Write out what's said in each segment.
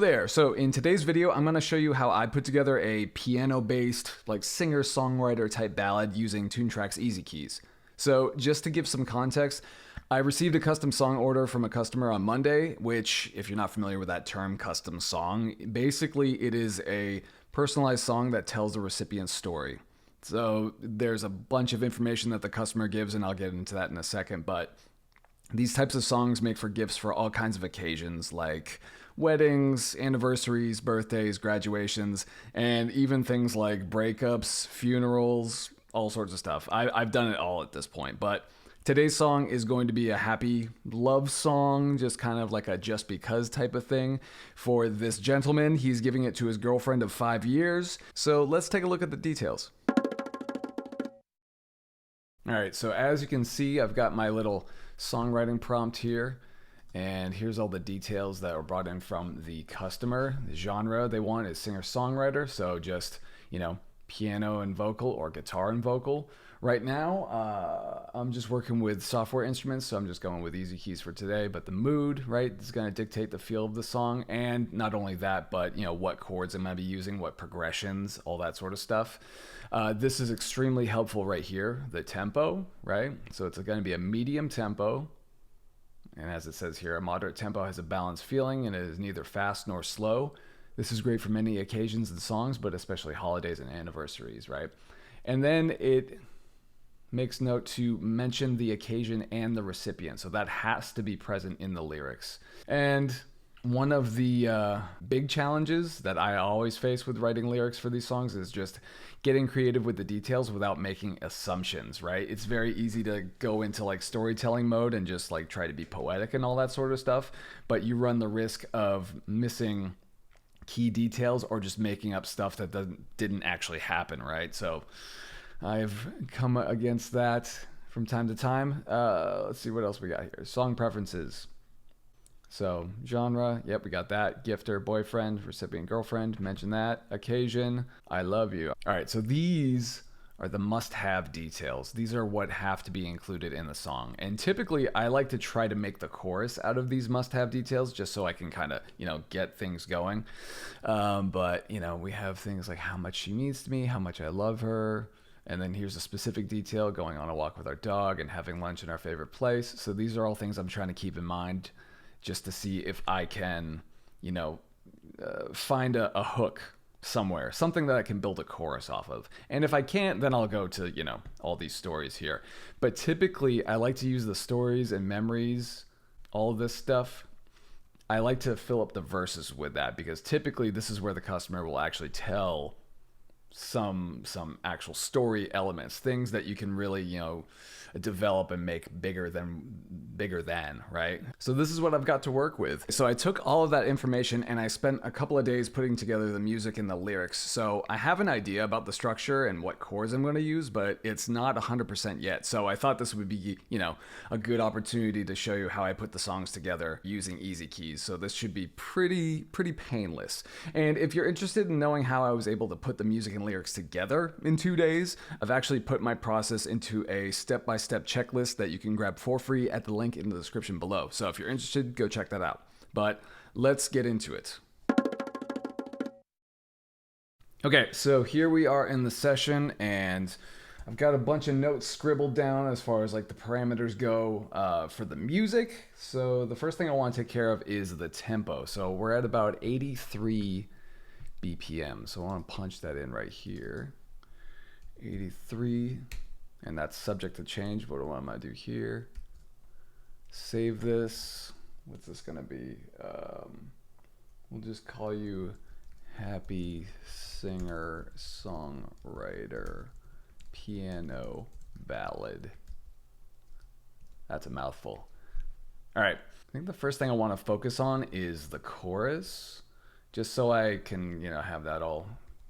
there. So in today's video, I'm going to show you how I put together a piano-based, like singer-songwriter type ballad using Toontrack's EzKeys. So just to give some context, I received a custom song order from a customer on Monday, which, if you're not familiar with that term, custom song, basically it is a personalized song that tells the recipient's story. So there's a bunch of information that the customer gives, and I'll get into that in a second, but these types of songs make for gifts for all kinds of occasions like weddings, anniversaries, birthdays, graduations, and even things like breakups, funerals, all sorts of stuff. I've done it all at this point, but today's song is going to be a happy love song, just kind of like a just because type of thing for this gentleman. He's giving it to his girlfriend of 5 years. So let's take a look at the details. All right, so as you can see, I've got my little songwriting prompt here, and here's all the details that were brought in from the customer. The genre they want is singer-songwriter, so just, piano and vocal or guitar and vocal. Right now, I'm just working with software instruments, so I'm just going with EzKeys for today, but the mood, right, is going to dictate the feel of the song, and not only that, but, what chords am I be using, what progressions, all that sort of stuff. This is extremely helpful right here, the tempo, right? So it's going to be a medium tempo, and as it says here, a moderate tempo has a balanced feeling, and it is neither fast nor slow. This is great for many occasions and songs, but especially holidays and anniversaries, right? And then it makes note to mention the occasion and the recipient. So that has to be present in the lyrics. And one of the big challenges that I always face with writing lyrics for these songs is just getting creative with the details without making assumptions, right? It's very easy to go into like storytelling mode and just like try to be poetic and all that sort of stuff, but you run the risk of missing key details or just making up stuff that didn't actually happen, right? So I've come against that from time to time. Let's see what else we got here. Song preferences. So genre, yep, we got that. Gifter, boyfriend, recipient, girlfriend, mention that. Occasion, I love you. All right, so these are the must-have details. These are what have to be included in the song. And typically, I like to try to make the chorus out of these must-have details just so I can kind of, get things going. But, we have things like how much she means to me, how much I love her. And then here's a specific detail, going on a walk with our dog and having lunch in our favorite place. So these are all things I'm trying to keep in mind just to see if I can, find a hook somewhere, something that I can build a chorus off of. And if I can't, then I'll go to, all these stories here. But typically, I like to use the stories and memories, all of this stuff. I like to fill up the verses with that because typically this is where the customer will actually tell some actual story elements, things that you can really, develop and make bigger than, right? So this is what I've got to work with. So I took all of that information and I spent a couple of days putting together the music and the lyrics. So I have an idea about the structure and what chords I'm going to use, but it's not 100% yet. So I thought this would be, a good opportunity to show you how I put the songs together using EzKeys. So this should be pretty painless. And if you're interested in knowing how I was able to put the music and lyrics together in 2 days, I've actually put my process into a step-by-step checklist that you can grab for free at the link in the description below. So if you're interested, go check that out. But let's get into it. Okay, so here we are in the session, and I've got a bunch of notes scribbled down as far as like the parameters go for the music. So the first thing I want to take care of is the tempo. So we're at about 83 BPM. So I want to punch that in right here. 83, and that's subject to change. What am I do here? Save this. What's this gonna be? We'll just call you Happy Singer Songwriter Piano Ballad. That's a mouthful. All right, I think the first thing I want to focus on is the chorus, just so I can, have that all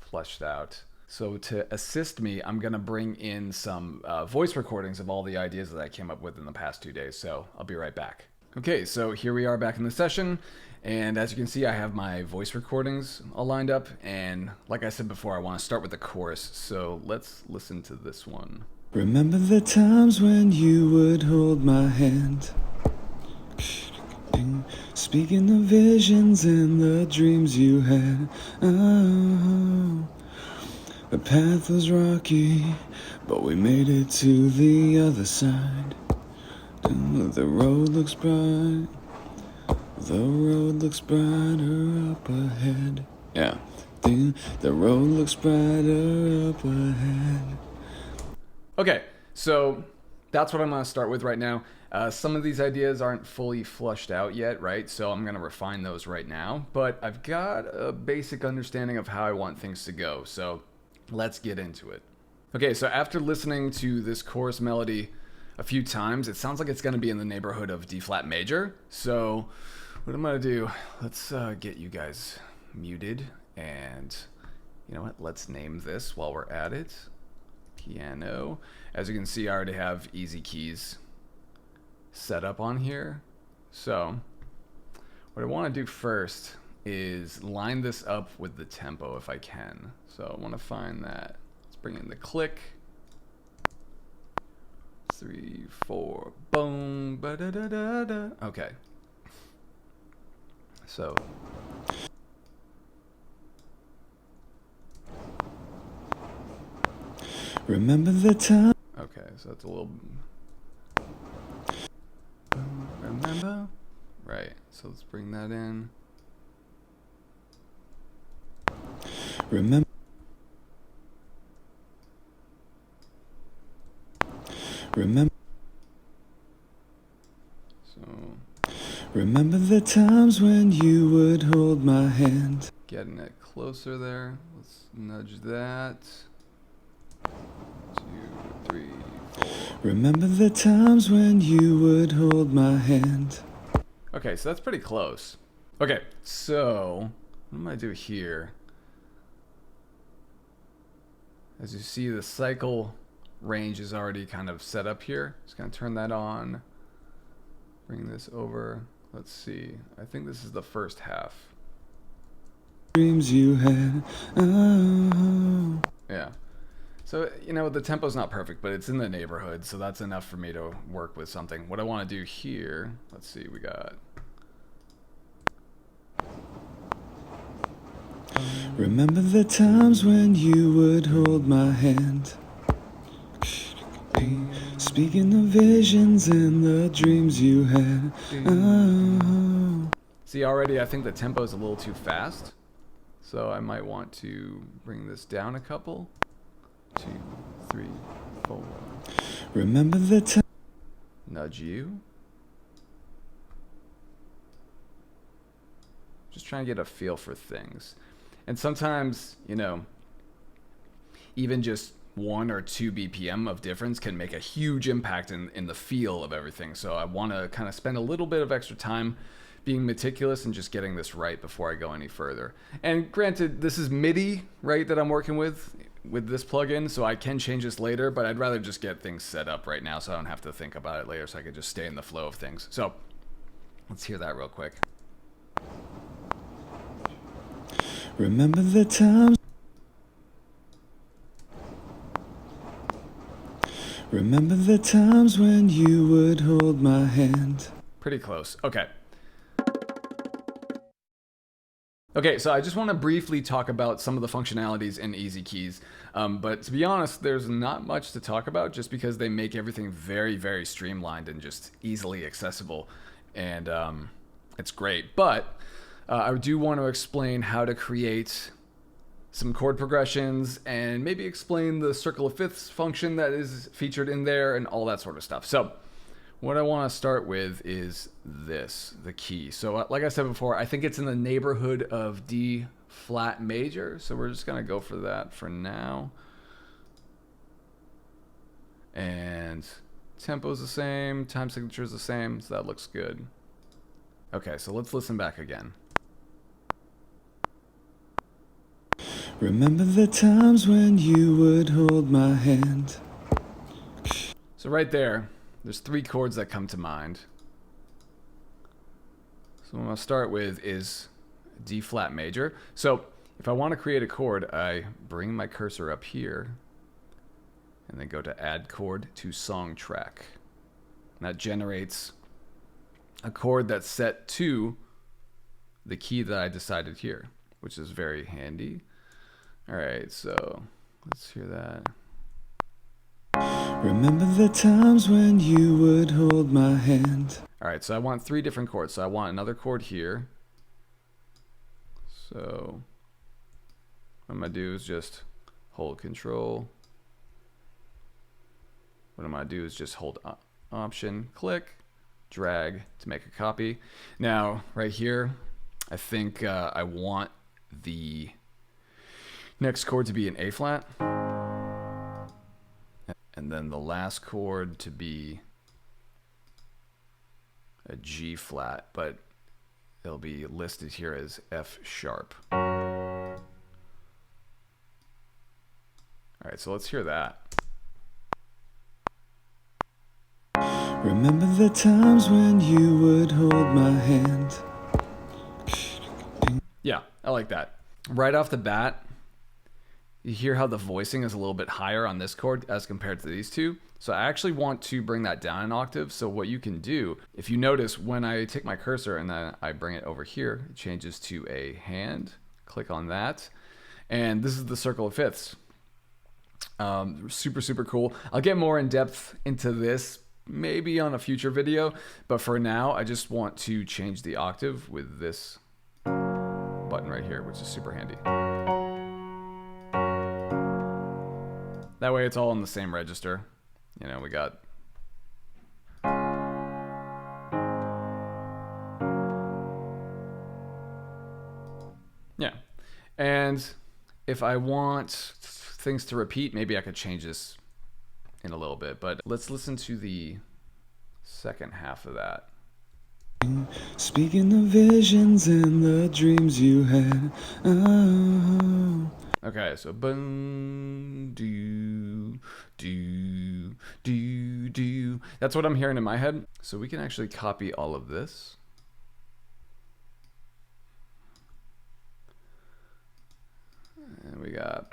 fleshed out. So to assist me, I'm gonna bring in some voice recordings of all the ideas that I came up with in the past 2 days. So I'll be right back. Okay, so here we are back in the session. And as you can see, I have my voice recordings all lined up. And like I said before, I want to start with the chorus. So let's listen to this one. Remember the times when you would hold my hand. Speaking the visions and the dreams you had. Oh, the path was rocky, but we made it to the other side. The road looks bright. The road looks brighter up ahead. Yeah. The road looks brighter up ahead. Okay, so that's what I'm going to start with right now. Some of these ideas aren't fully flushed out yet, right? So I'm going to refine those right now. But I've got a basic understanding of how I want things to go. So let's get into it. Okay, so after listening to this chorus melody a few times, it sounds like it's going to be in the neighborhood of D flat major. So what I'm going to do, let's get you guys muted. And you know what? Let's name this while we're at it. Piano. As you can see, I already have EzKeys set up on here. So what I want to do first is line this up with the tempo if I can. So I want to find that. Let's bring in the click. 3, 4, boom, ba da da da da. Okay. So Remember the time. okay, so that's a little. Remember? Right. So let's bring that in. Remember. So Remember the times when you would hold my hand. getting it closer there. Let's nudge that. 2, 3, 4. Remember the times when you would hold my hand. Okay, so that's pretty close. Okay, so what am I gonna do here? As you see, the cycle range is already kind of set up here. Just gonna turn that on. Bring this over. Let's see. I think this is the first half. Dreams you had. Oh. Yeah. So, you know, the tempo's not perfect, but it's in the neighborhood, so that's enough for me to work with something. What I want to do here, let's see, we got... Remember the times when you would hold my hand. Speaking the visions and the dreams you had. Oh. See, already I think the tempo is a little too fast, so I might want to bring this down a couple. 2, 3, 4. Remember the time. Nudge you. Just trying to get a feel for things. And sometimes, you know, even just 1 or 2 BPM of difference can make a huge impact in the feel of everything. So I want to kind of spend a little bit of extra time being meticulous and just getting this right before I go any further. And granted, this is MIDI, right, that I'm working with this plugin, so I can change this later, but I'd rather just get things set up right now so I don't have to think about it later, so I could just stay in the flow of things. So let's hear that real quick. Remember the times. Remember the times when you would hold my hand. Pretty close. Okay. Okay, so I just want to briefly talk about some of the functionalities in EzKeys. But to be honest, there's not much to talk about just because they make everything very, very streamlined and just easily accessible. And it's great. But I do want to explain how to create some chord progressions and maybe explain the circle of fifths function that is featured in there and all that sort of stuff. So what I want to start with is this, the key. So like I said before, I think it's in the neighborhood of D flat major. So we're just going to go for that for now. And tempo's the same, time signature is the same, so that looks good. Okay, so let's listen back again. Remember the times when you would hold my hand. So right there, there's 3 chords that come to mind. So what I'm going to start with is D flat major. So if I want to create a chord, I bring my cursor up here and then go to add chord to Songtrack. And that generates a chord that's set to the key that I decided here, which is very handy. All right, so let's hear that. Remember the times when you would hold my hand. All right, so I want 3 different chords. So I want another chord here. So what I'm gonna do is just hold Control. What I'm gonna do is just hold Option, click, drag to make a copy. Now, right here, I think I want the next chord to be an A flat, and then the last chord to be a G flat, but it'll be listed here as F sharp. All right, so let's hear that. Remember the times when you would hold my hand. Yeah, I like that. Right off the bat, you hear how the voicing is a little bit higher on this chord as compared to these two. So I actually want to bring that down an octave. So what you can do, if you notice when I take my cursor and then I bring it over here, it changes to a hand. Click on that. And this is the circle of fifths. Super, super cool. I'll get more in depth into this maybe on a future video, but for now I just want to change the octave with this button right here, which is super handy. That way it's all in the same register. You know, we got yeah. And if I want things to repeat, maybe I could change this in a little bit, but let's listen to the second half of that. Speaking of visions and the dreams you had. Oh. Okay, so boom, do, do, do, do. That's what I'm hearing in my head. So we can actually copy all of this. And we got.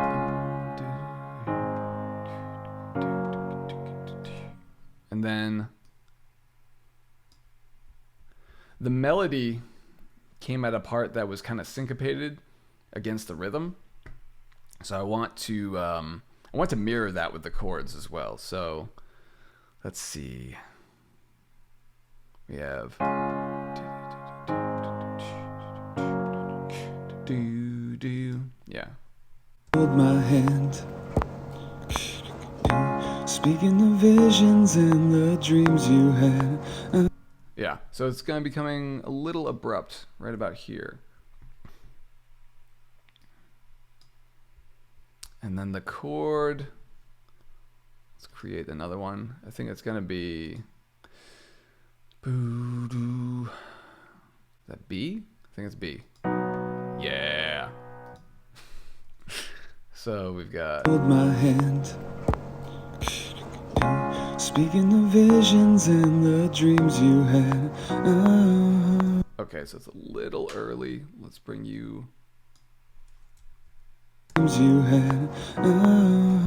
And then the melody came at a part that was kind of syncopated against the rhythm. So I want to mirror that with the chords as well. So let's see. We have do do. Yeah. Hold my hand. Speaking of visions and the dreams you had. Yeah. So it's going to be becoming a little abrupt right about here. And then the chord, let's create another one. I think it's gonna be boo-doo. Is that B? I think it's B. Yeah. So we've got Hold my hand. Speaking of visions and the dreams you had. Oh. okay, so it's a little early. Let's bring you You had. Oh.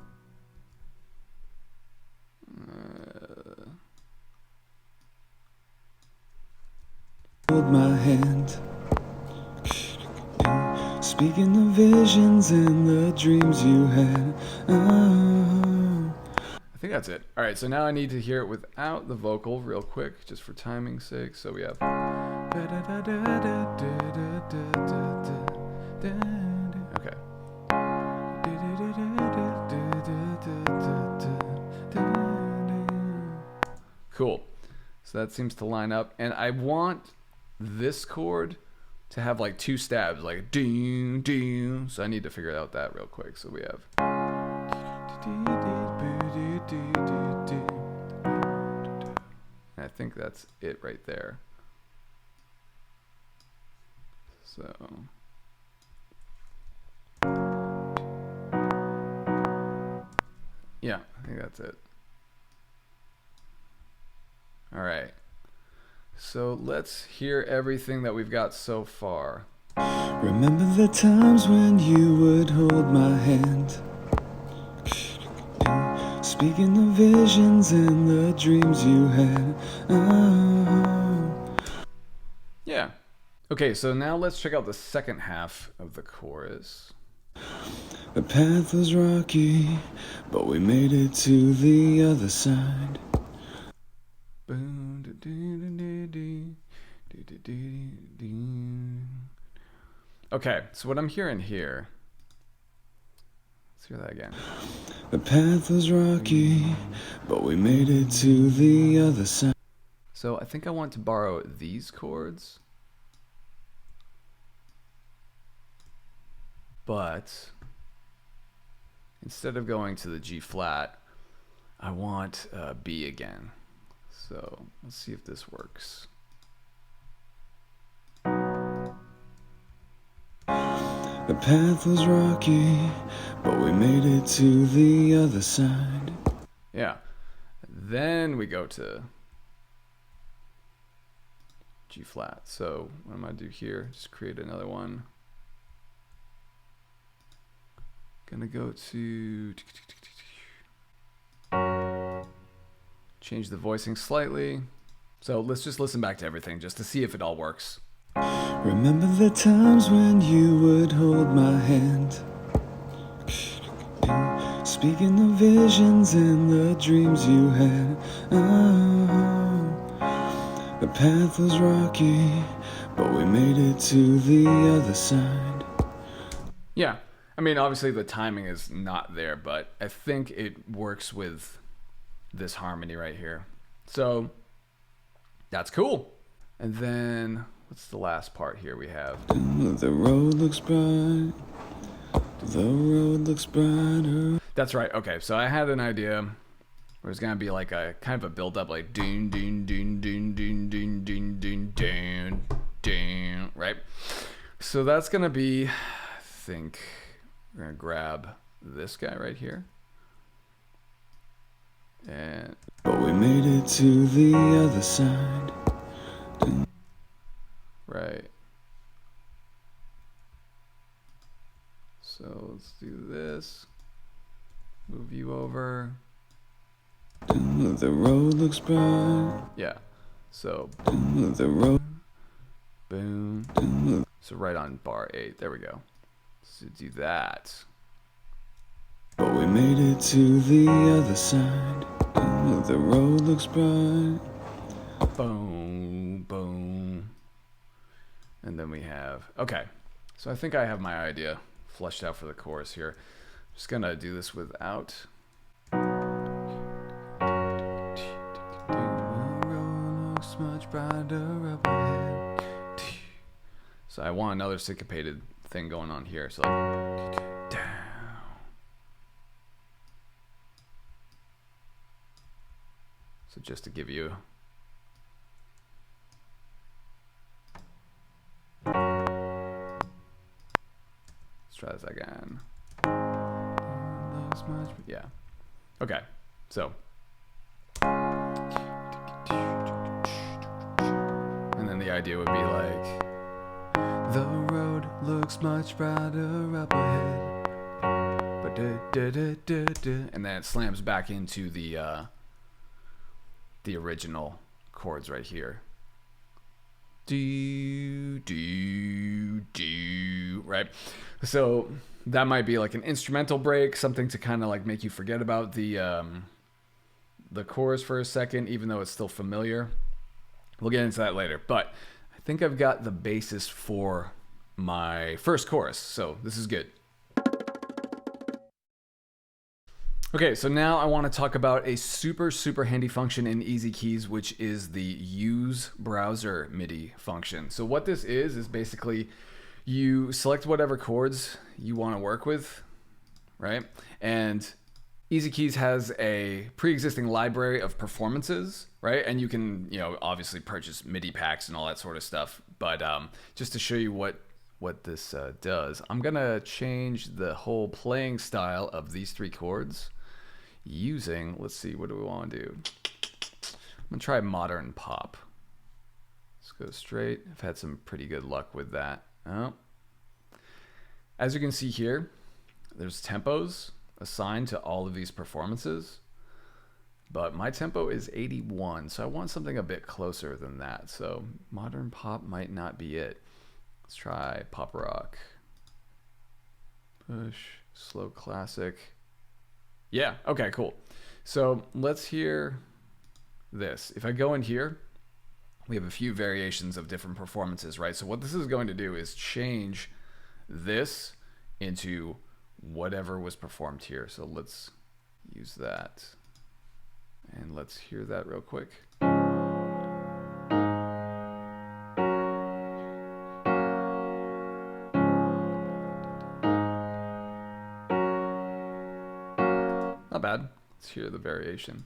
Hold my hand. Speaking of visions and the dreams you had. Oh. I think that's it. All right, so now I need to hear it without the vocal real quick, just for timing's sake. So we have okay. Cool. So that seems to line up. And I want this chord to have like 2 stabs, like ding, ding. So I need to figure out that real quick. So we have. I think that's it right there. So. Yeah, I think that's it. All right. So let's hear everything that we've got so far. Remember the times when you would hold my hand. Speaking of visions and the dreams you had. Oh. Okay, so now let's check out the second half of the chorus. The path was rocky, but we made it to the other side. Okay, so what I'm hearing here, let's hear that again. The path was rocky, but we made it to the other side. So I think I want to borrow these chords, but instead of going to the G flat, I want B again. So let's see if this works. The path was rocky, but we made it to the other side. Yeah. Then we go to G flat. So what I'm going to do here, just create another one. Gonna go to change the voicing slightly. So let's just listen back to everything just to see if it all works. Remember the times when you would hold my hand, speaking the visions and the dreams you had. Oh, the path was rocky, but we made it to the other side. Yeah, I mean, obviously the timing is not there, but I think it works with this harmony right here. So that's cool. And then what's the last part here we have? The road looks bright. The road looks brighter. That's right. Okay, so I had an idea where it's gonna be like a kind of a build up, like doon doon doon doon doon doon doon doon doon doon, right? So that's gonna be, I think we're gonna grab this guy right here, and but we made it to the other side. right. So let's do this. Move you over. The road looks bright. Yeah. So The road. boom. So right on bar 8. There we go. So do that. But we made it to the other side. The road looks bright. Boom, boom. And then we have, okay. So I think I have my idea fleshed out for the chorus here. Just gonna do this without. Much brighter up ahead. So I want another syncopated thing going on here. So like down. So just to give you let's try this again. Yeah. Okay. So and then the idea would be like, the road looks much brighter up ahead. And then it slams back into the original chords right here. Do, do, do, right? So that might be like an instrumental break, something to kind of like make you forget about the chorus for a second, even though it's still familiar. We'll get into that later, but I think I've got the basis for my first chorus, so this is good. Okay, so now I want to talk about a super handy function in EzKeys, which is the use browser MIDI function. So what this is basically you select whatever chords you want to work with, right? And EzKeys has a pre-existing library of performances, right? And you can, obviously purchase MIDI packs and all that sort of stuff. But just to show you what this does, I'm gonna change the whole playing style of these 3 chords using, let's see, what do we want to do? I'm gonna try modern pop. Let's go straight. I've had some pretty good luck with that. Oh. As you can see here, there's tempos assigned to all of these performances, but my tempo is 81, so I want something a bit closer than that. So modern pop might not be it. Let's try pop rock. Push, slow classic. Yeah, okay, cool. So let's hear this. If I go in here, we have a few variations of different performances, right? So what this is going to do is change this into whatever was performed here. So let's use that. And let's hear that real quick. Not bad. Let's hear the variation.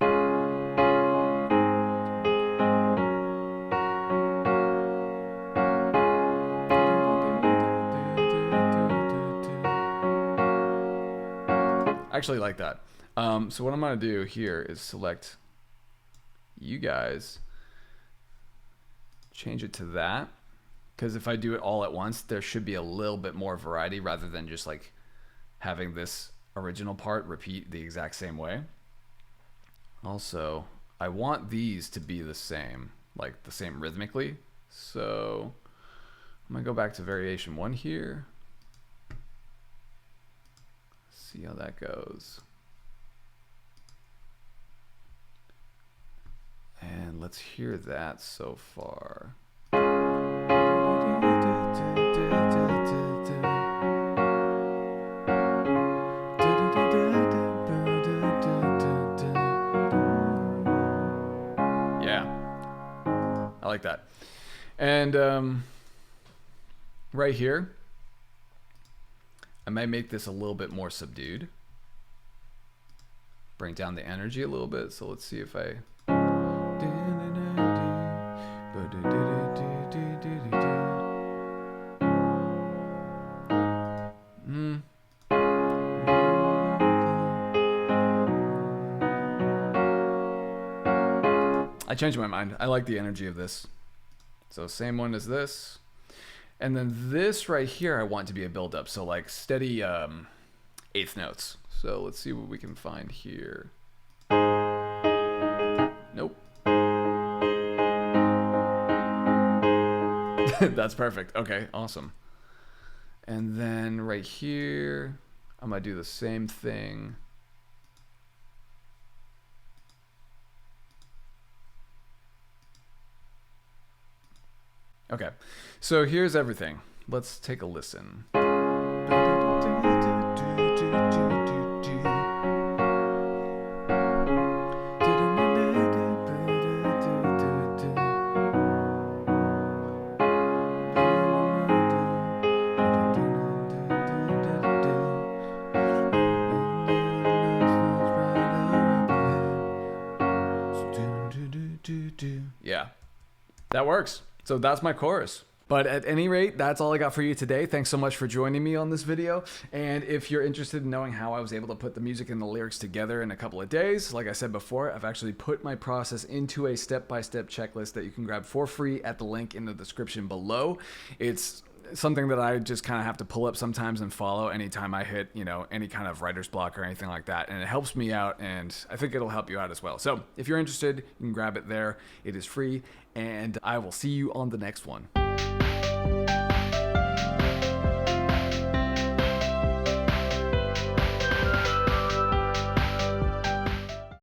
I actually like that. So what I'm going to do here is select you guys, change it to that, because if I do it all at once, there should be a little bit more variety rather than just like having this original part repeat the exact same way. Also, I want these to be the same, like the same rhythmically. So I'm gonna go back to variation 1 here. See how that goes. And let's hear that so far. Yeah, I like that. And right here, I might make this a little bit more subdued. Bring down the energy a little bit. So let's see if I... I changed my mind. I like the energy of this. So same one as this. And then this right here I want to be a build-up. So like steady eighth notes. So let's see what we can find here. Nope. That's perfect. Okay, awesome. And then right here, I'm gonna do the same thing. Okay, so here's everything. Let's take a listen. Yeah, that works. So that's my chorus. But at any rate, that's all I got for you today. Thanks so much for joining me on this video. And if you're interested in knowing how I was able to put the music and the lyrics together in a couple of days, like I said before, I've actually put my process into a step-by-step checklist that you can grab for free at the link in the description below. It's something that I just kind of have to pull up sometimes and follow anytime I hit, you know, any kind of writer's block or anything like that. And it helps me out, and I think it'll help you out as well. So if you're interested, you can grab it there. It is free, and I will see you on the next one.